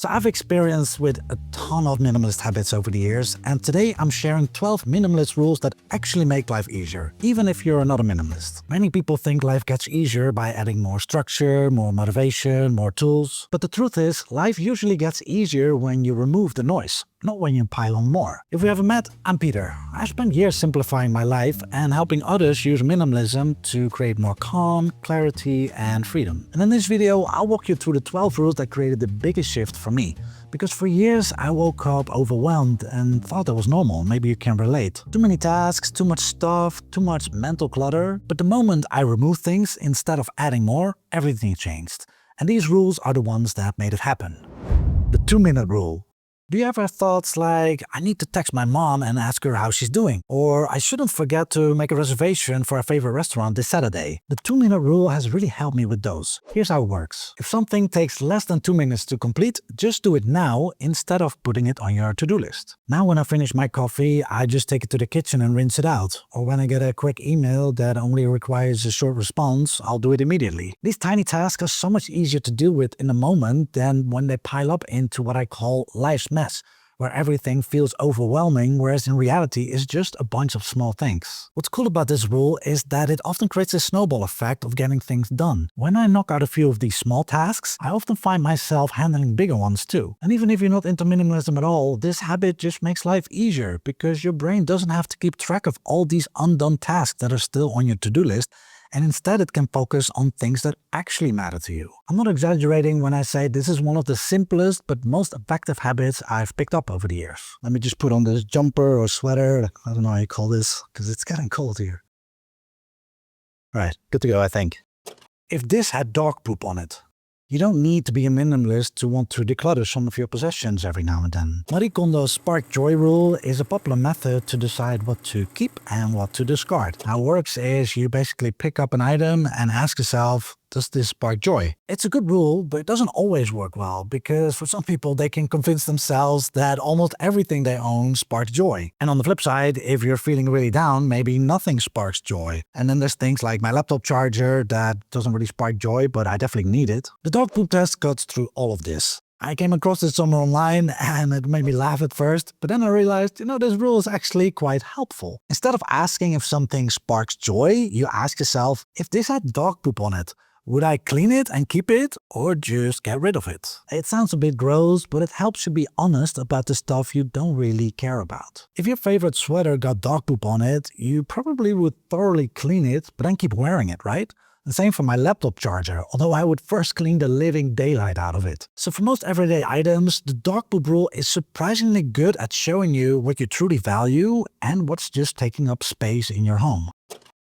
So I've experienced with a ton of minimalist habits over the years, and today I'm sharing 12 minimalist rules that actually make life easier, even if you're not a minimalist. Many people think life gets easier by adding more structure, more motivation, more tools. But the truth is, life usually gets easier when you remove the noise, not when you pile on more. If we haven't met, I'm Peter. I've spent years simplifying my life and helping others use minimalism to create more calm, clarity, and freedom. And in this video, I'll walk you through the 12 rules that created the biggest shift for me. Because for years, I woke up overwhelmed and thought that was normal. Maybe you can relate. Too many tasks, too much stuff, too much mental clutter. But the moment I removed things instead of adding more, everything changed. And these rules are the ones that made it happen. The 2-minute rule. Do you ever have thoughts like, I need to text my mom and ask her how she's doing? Or I shouldn't forget to make a reservation for a favorite restaurant this Saturday? The 2-minute rule has really helped me with those. Here's how it works. If something takes less than 2 minutes to complete, just do it now instead of putting it on your to-do list. Now when I finish my coffee, I just take it to the kitchen and rinse it out. Or when I get a quick email that only requires a short response, I'll do it immediately. These tiny tasks are so much easier to deal with in the moment than when they pile up into what I call life's mess, where everything feels overwhelming, whereas in reality it's just a bunch of small things. What's cool about this rule is that it often creates a snowball effect of getting things done. When I knock out a few of these small tasks, I often find myself handling bigger ones too. And even if you're not into minimalism at all, this habit just makes life easier because your brain doesn't have to keep track of all these undone tasks that are still on your to-do list, and instead it can focus on things that actually matter to you. I'm not exaggerating when I say this is one of the simplest but most effective habits I've picked up over the years. Let me just put on this jumper or sweater, I don't know how you call this, because it's getting cold here. Alright, good to go I think. If this had dog poop on it, you don't need to be a minimalist to want to declutter some of your possessions every now and then. Marie Kondo's Spark Joy rule is a popular method to decide what to keep and what to discard. How it works is you basically pick up an item and ask yourself, does this spark joy? It's a good rule, but it doesn't always work well, because for some people they can convince themselves that almost everything they own sparks joy. And on the flip side, if you're feeling really down, maybe nothing sparks joy. And then there's things like my laptop charger that doesn't really spark joy, but I definitely need it. The dog poop test cuts through all of this. I came across it somewhere online and it made me laugh at first, but then I realized, this rule is actually quite helpful. Instead of asking if something sparks joy, you ask yourself, if this had dog poop on it, would I clean it and keep it, or just get rid of it? It sounds a bit gross, but it helps you be honest about the stuff you don't really care about. If your favorite sweater got dog poop on it, you probably would thoroughly clean it, but then keep wearing it, right? The same for my laptop charger, although I would first clean the living daylight out of it. So for most everyday items, the dog poop rule is surprisingly good at showing you what you truly value and what's just taking up space in your home.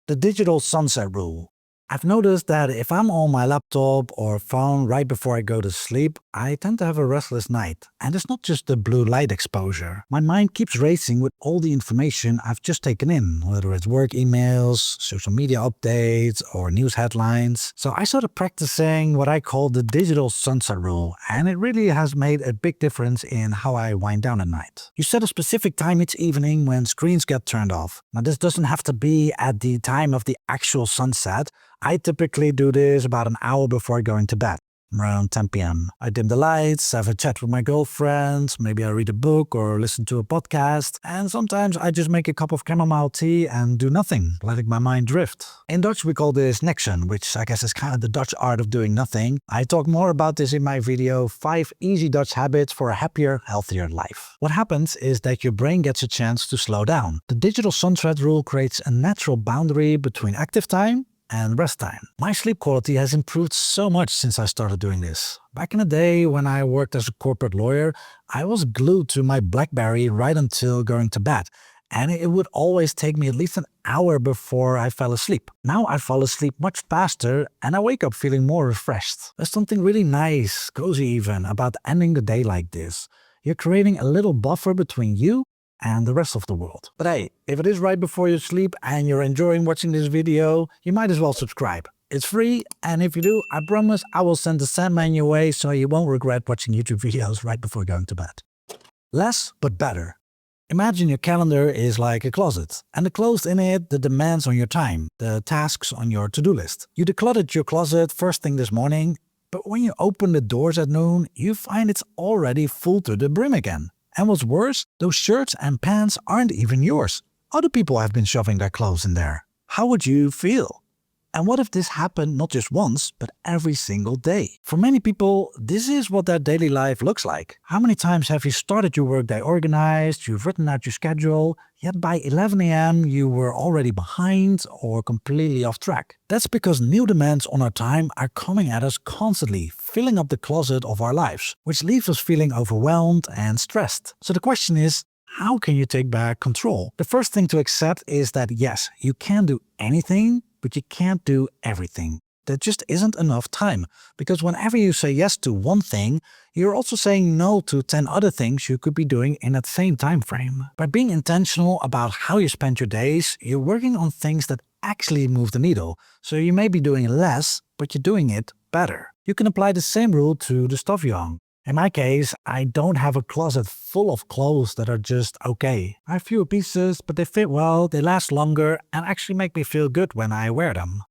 The digital sunset rule. I've noticed that if I'm on my laptop or phone right before I go to sleep, I tend to have a restless night. And it's not just the blue light exposure. My mind keeps racing with all the information I've just taken in, whether it's work emails, social media updates, or news headlines. So I started practicing what I call the digital sunset rule, and it really has made a big difference in how I wind down at night. You set a specific time each evening when screens get turned off. Now this doesn't have to be at the time of the actual sunset. I typically do this about an hour before going to bed, around 10 p.m. I dim the lights, have a chat with my girlfriend, maybe I read a book or listen to a podcast, and sometimes I just make a cup of chamomile tea and do nothing, letting my mind drift. In Dutch we call this nikshen, which I guess is kind of the Dutch art of doing nothing. I talk more about this in my video 5 Easy Dutch Habits for a Happier, Healthier Life. What happens is that your brain gets a chance to slow down. The digital sunset rule creates a natural boundary between active time and rest time. My sleep quality has improved so much since I started doing this. Back in the day when I worked as a corporate lawyer, I was glued to my BlackBerry right until going to bed, and it would always take me at least an hour before I fell asleep. Now I fall asleep much faster and I wake up feeling more refreshed. There's something really nice, cozy even, about ending the day like this. You're creating a little buffer between you and the rest of the world. But hey, if it is right before you sleep and you're enjoying watching this video, you might as well subscribe. It's free, and if you do, I promise I will send the Sandman your way so you won't regret watching YouTube videos right before going to bed. Less but better. Imagine your calendar is like a closet, and the clothes in it, the demands on your time, the tasks on your to-do list. You decluttered your closet first thing this morning, But when you open the doors at noon, you find it's already full to the brim again. And what's worse, those shirts and pants aren't even yours. Other people have been shoving their clothes in there. How would you feel? And what if this happened not just once, but every single day? For many people, this is what their daily life looks like. How many times have you started your workday organized, you've written out your schedule, yet by 11 a.m. you were already behind or completely off track? That's because new demands on our time are coming at us constantly, filling up the closet of our lives, which leaves us feeling overwhelmed and stressed. So the question is, how can you take back control? The first thing to accept is that yes, you can do anything, but you can't do everything. There just isn't enough time, because whenever you say yes to one thing, you're also saying no to 10 other things you could be doing in that same time frame. By being intentional about how you spend your days, you're working on things that actually move the needle. So you may be doing less, but you're doing it better. You can apply the same rule to the stuff you own. In my case, I don't have a closet full of clothes that are just okay. I have fewer pieces, but they fit well, they last longer, and actually make me feel good when I wear them.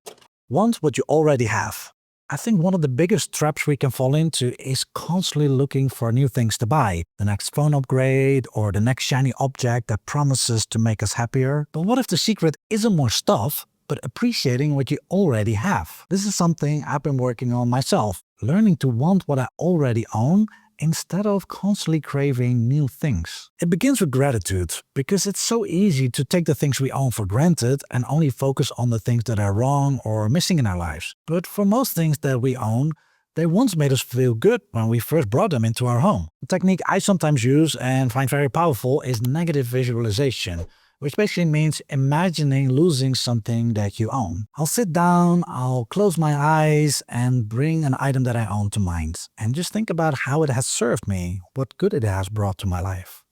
Want what you already have. I think one of the biggest traps we can fall into is constantly looking for new things to buy. The next phone upgrade or the next shiny object that promises to make us happier. But what if the secret isn't more stuff, but appreciating what you already have? This is something I've been working on myself. Learning to want what I already own instead of constantly craving new things. It begins with gratitude, because it's so easy to take the things we own for granted and only focus on the things that are wrong or missing in our lives. But for most things that we own, they once made us feel good when we first brought them into our home. The technique I sometimes use and find very powerful is negative visualization, which basically means imagining losing something that you own. I'll sit down, I'll close my eyes, and bring an item that I own to mind, and just think about how it has served me, what good it has brought to my life.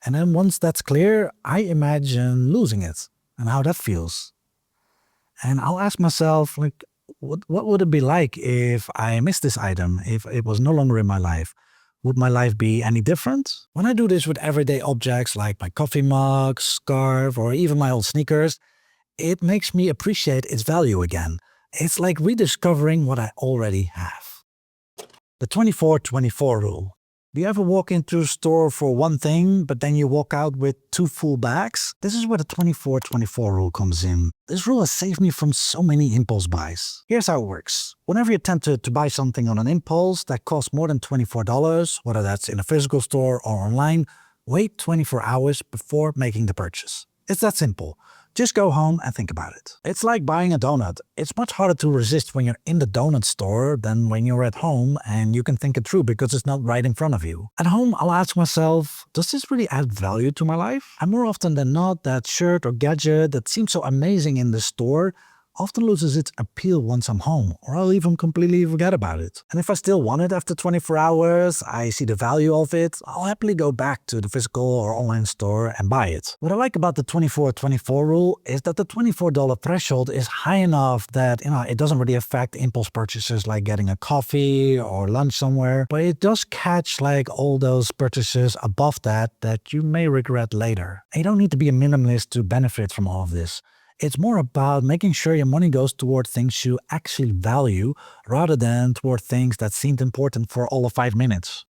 And then once that's clear, I imagine losing it, and how that feels. And I'll ask myself, what would it be like if I missed this item, if it was no longer in my life? Would my life be any different? When I do this with everyday objects like my coffee mug, scarf, or even my old sneakers, it makes me appreciate its value again. It's like rediscovering what I already have. The 24-24 rule. Do you ever walk into a store for one thing, but then you walk out with 2 full bags? This is where the 24-24 rule comes in. This rule has saved me from so many impulse buys. Here's how it works. Whenever you're tempted to buy something on an impulse that costs more than $24, whether that's in a physical store or online, wait 24 hours before making the purchase. It's that simple. Just go home and think about it. It's like buying a donut. It's much harder to resist when you're in the donut store than when you're at home and you can think it through because it's not right in front of you. At home, I'll ask myself, does this really add value to my life? And more often than not, that shirt or gadget that seems so amazing in the store often loses its appeal once I'm home, or I'll even completely forget about it. And if I still want it after 24 hours, I see the value of it, I'll happily go back to the physical or online store and buy it. What I like about the 24-24 rule is that the $24 threshold is high enough that it doesn't really affect impulse purchases like getting a coffee or lunch somewhere, but it does catch all those purchases above that you may regret later. And you don't need to be a minimalist to benefit from all of this. It's more about making sure your money goes toward things you actually value rather than toward things that seemed important for all of 5 minutes.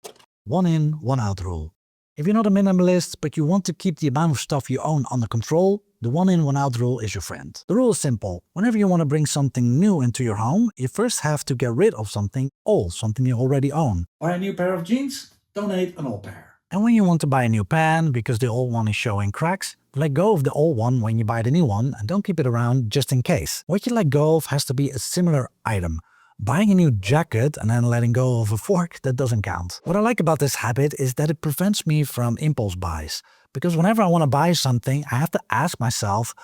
1 in, 1 out rule. If you're not a minimalist, but you want to keep the amount of stuff you own under control, the 1 in, 1 out rule is your friend. The rule is simple. Whenever you want to bring something new into your home, you first have to get rid of something old, something you already own. Buy a new pair of jeans? Donate an old pair. And when you want to buy a new pen because the old one is showing cracks, let go of the old one when you buy the new one and don't keep it around just in case. What you let go of has to be a similar item. Buying a new jacket and then letting go of a fork, that doesn't count. What I like about this habit is that it prevents me from impulse buys. Because whenever I want to buy something, I have to ask myself,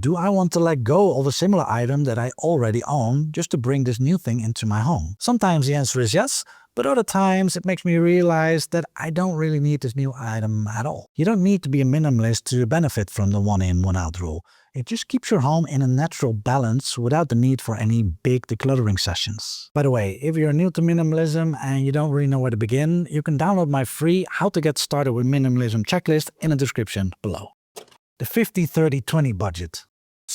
do I want to let go of a similar item that I already own just to bring this new thing into my home? Sometimes the answer is yes, but other times it makes me realize that I don't really need this new item at all. You don't need to be a minimalist to benefit from the 1 in, 1 out rule. It just keeps your home in a natural balance without the need for any big decluttering sessions. By the way, if you're new to minimalism and you don't really know where to begin, you can download my free How to Get Started with Minimalism checklist in the description below. The 50-30-20 budget.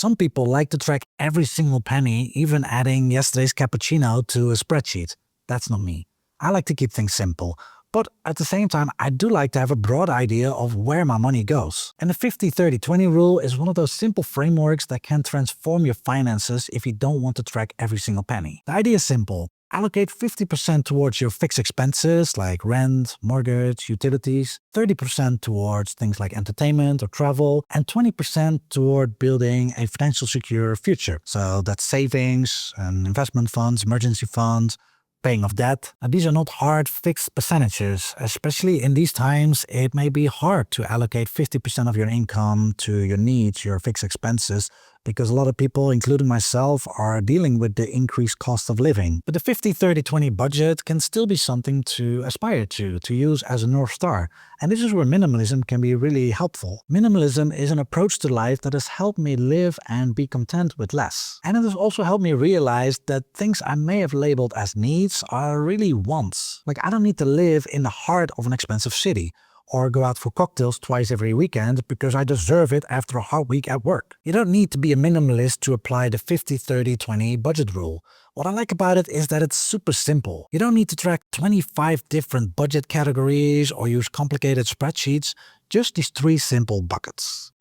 Some people like to track every single penny, even adding yesterday's cappuccino to a spreadsheet. That's not me. I like to keep things simple. But at the same time, I do like to have a broad idea of where my money goes. And the 50-30-20 rule is one of those simple frameworks that can transform your finances if you don't want to track every single penny. The idea is simple. Allocate 50% towards your fixed expenses like rent, mortgage, utilities, 30% towards things like entertainment or travel, and 20% toward building a financially secure future. So that's savings and investment funds, emergency funds, paying off debt. And these are not hard fixed percentages. Especially in these times, it may be hard to allocate 50% of your income to your needs, your fixed expenses, because a lot of people, including myself, are dealing with the increased cost of living. But the 50-30-20 budget can still be something to aspire to use as a North Star. And this is where minimalism can be really helpful. Minimalism is an approach to life that has helped me live and be content with less. And it has also helped me realize that things I may have labeled as needs are really wants. Like, I don't need to live in the heart of an expensive city, or go out for cocktails twice every weekend because I deserve it after a hard week at work. You don't need to be a minimalist to apply the 50-30-20 budget rule. What I like about it is that it's super simple. You don't need to track 25 different budget categories or use complicated spreadsheets, just these 3 simple buckets.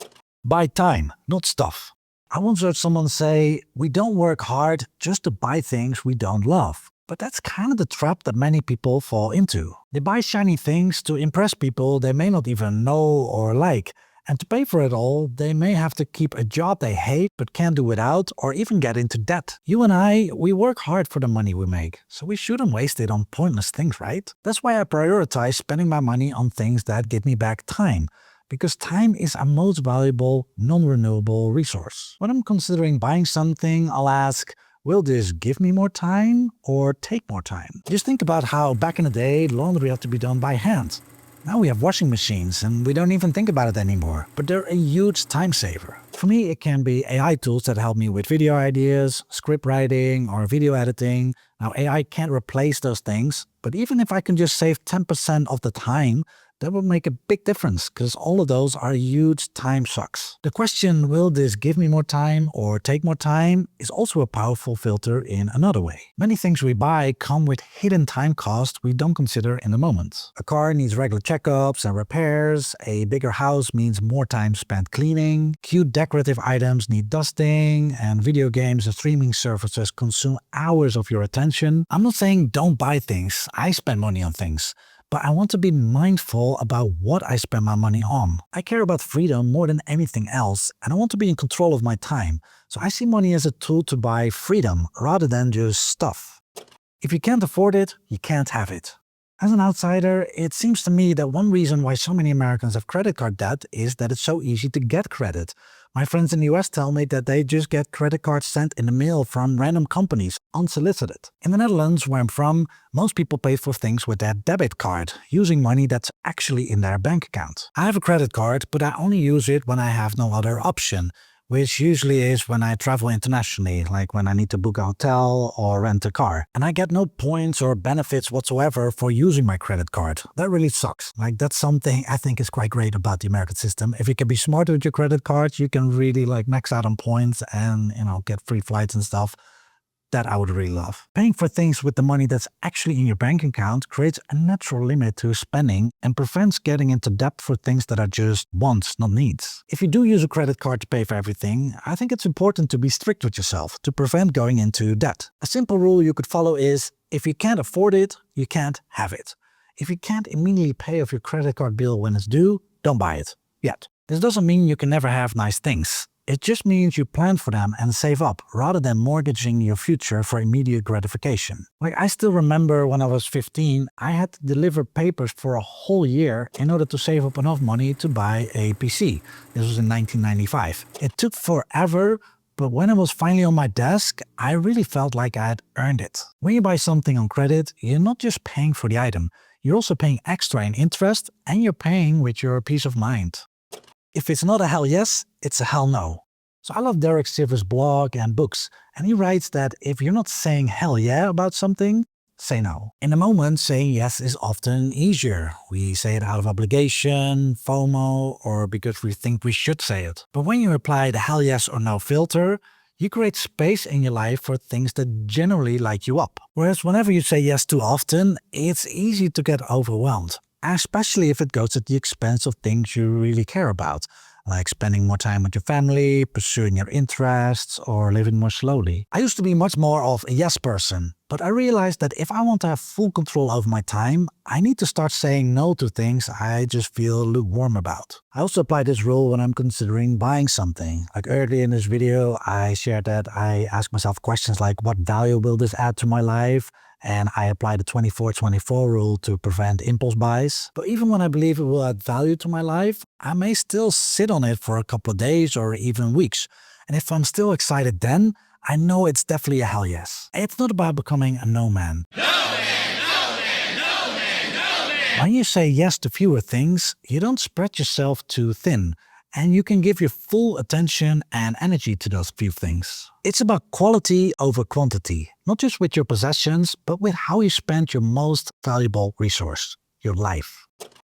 Buy time, not stuff. I once heard someone say, we don't work hard just to buy things we don't love. But that's kind of the trap that many people fall into. They buy shiny things to impress people they may not even know or like. And to pay for it all, they may have to keep a job they hate but can't do without, or even get into debt. You and I, we work hard for the money we make, so we shouldn't waste it on pointless things, right? That's why I prioritize spending my money on things that give me back time. Because time is our most valuable, non-renewable resource. When I'm considering buying something, I'll ask, will this give me more time or take more time? Just think about how back in the day, laundry had to be done by hand. Now we have washing machines and we don't even think about it anymore, but they're a huge time saver. For me, it can be AI tools that help me with video ideas, script writing, or video editing. Now AI can't replace those things, but even if I can just save 10% of the time, that will make a big difference because all of those are huge time sucks. The question, will this give me more time or take more time, is also a powerful filter in another way. Many things we buy come with hidden time costs we don't consider in the moment. A car needs regular checkups and repairs, a bigger house means more time spent cleaning, cute decorative items need dusting, and video games and streaming services consume hours of your attention. I'm not saying don't buy things, I spend money on things. But I want to be mindful about what I spend my money on. I care about freedom more than anything else, and I want to be in control of my time. So I see money as a tool to buy freedom rather than just stuff. If you can't afford it, you can't have it. As an outsider, it seems to me that one reason why so many Americans have credit card debt is that it's so easy to get credit. My friends in the US tell me that they just get credit cards sent in the mail from random companies, unsolicited. In the Netherlands, where I'm from, most people pay for things with their debit card, using money that's actually in their bank account. I have a credit card, but I only use it when I have no other option, which usually is when I travel internationally, like when I need to book a hotel or rent a car. And I get no points or benefits whatsoever for using my credit card. That really sucks. Like, that's something I think is quite great about the American system. If you can be smart with your credit card, you can really max out on points and, get free flights and stuff. That I would really love. Paying for things with the money that's actually in your bank account creates a natural limit to spending and prevents getting into debt for things that are just wants, not needs. If you do use a credit card to pay for everything, I think it's important to be strict with yourself to prevent going into debt. A simple rule you could follow is, if you can't afford it, you can't have it. If you can't immediately pay off your credit card bill when it's due, don't buy it. Yet. This doesn't mean you can never have nice things. It just means you plan for them and save up, rather than mortgaging your future for immediate gratification. I still remember when I was 15, I had to deliver papers for a whole year in order to save up enough money to buy a PC. This was in 1995. It took forever, but when it was finally on my desk, I really felt like I had earned it. When you buy something on credit, you're not just paying for the item, you're also paying extra in interest, and you're paying with your peace of mind. If it's not a hell yes, it's a hell no. So I love Derek Sivers' blog and books, and he writes that if you're not saying hell yeah about something, say no. In the moment, saying yes is often easier. We say it out of obligation, FOMO, or because we think we should say it. But when you apply the hell yes or no filter, you create space in your life for things that generally light you up. Whereas whenever you say yes too often, it's easy to get overwhelmed, especially if it goes at the expense of things you really care about, like spending more time with your family, pursuing your interests, or living more slowly. I used to be much more of a yes person, but I realized that if I want to have full control over my time, I need to start saying no to things I just feel lukewarm about. I also apply this rule when I'm considering buying something. Like earlier in this video, I shared that I ask myself questions like, what value will this add to my life? And I apply the 24-24 rule to prevent impulse buys. But even when I believe it will add value to my life, I may still sit on it for a couple of days or even weeks. And if I'm still excited then, I know it's definitely a hell yes. It's not about becoming a no man. No man, no man, no man, no man. When you say yes to fewer things, you don't spread yourself too thin. And you can give your full attention and energy to those few things. It's about quality over quantity, not just with your possessions, but with how you spend your most valuable resource, your life.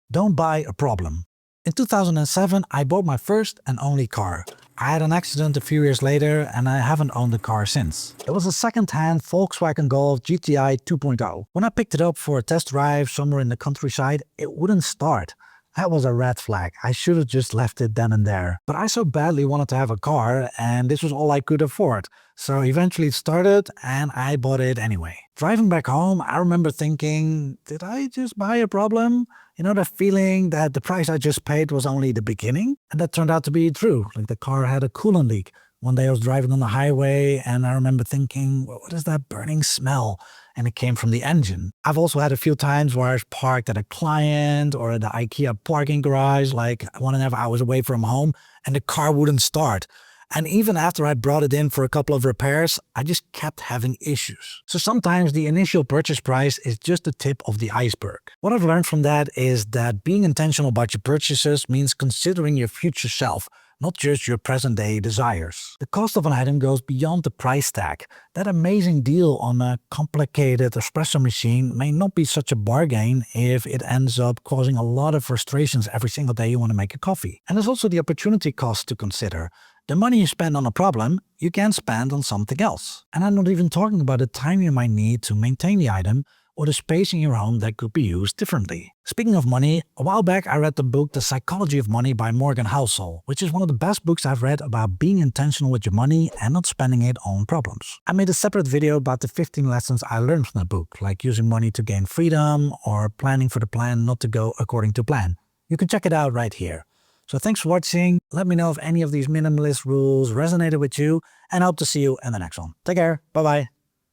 Don't buy a problem. In 2007, I bought my first and only car. I had an accident a few years later and I haven't owned a car since. It was a second-hand Volkswagen Golf GTI 2.0. When I picked it up for a test drive somewhere in the countryside, it wouldn't start. That was a red flag. I should have just left it then and there. But I so badly wanted to have a car and this was all I could afford. So eventually it started and I bought it anyway. Driving back home, I remember thinking, did I just buy a problem? You know, that feeling that the price I just paid was only the beginning? And that turned out to be true. Like the car had a coolant leak. One day I was driving on the highway and I remember thinking, well, what is that burning smell? And it came from the engine. I've also had a few times where I was parked at a client or at the IKEA parking garage, like 1.5 hours away from home, and the car wouldn't start. And even after I brought it in for a couple of repairs, I just kept having issues. So sometimes the initial purchase price is just the tip of the iceberg. What I've learned from that is that being intentional about your purchases means considering your future self, not just your present-day desires. The cost of an item goes beyond the price tag. That amazing deal on a complicated espresso machine may not be such a bargain if it ends up causing a lot of frustrations every single day you want to make a coffee. And there's also the opportunity cost to consider. The money you spend on a problem, you can spend on something else. And I'm not even talking about the time you might need to maintain the item or the space in your home that could be used differently. Speaking of money, a while back I read the book The Psychology of Money by Morgan Housel, which is one of the best books I've read about being intentional with your money and not spending it on problems. I made a separate video about the 15 lessons I learned from the book, like using money to gain freedom or planning for the plan not to go according to plan. You can check it out right here. So thanks for watching. Let me know if any of these minimalist rules resonated with you and I hope to see you in the next one. Take care. Bye bye.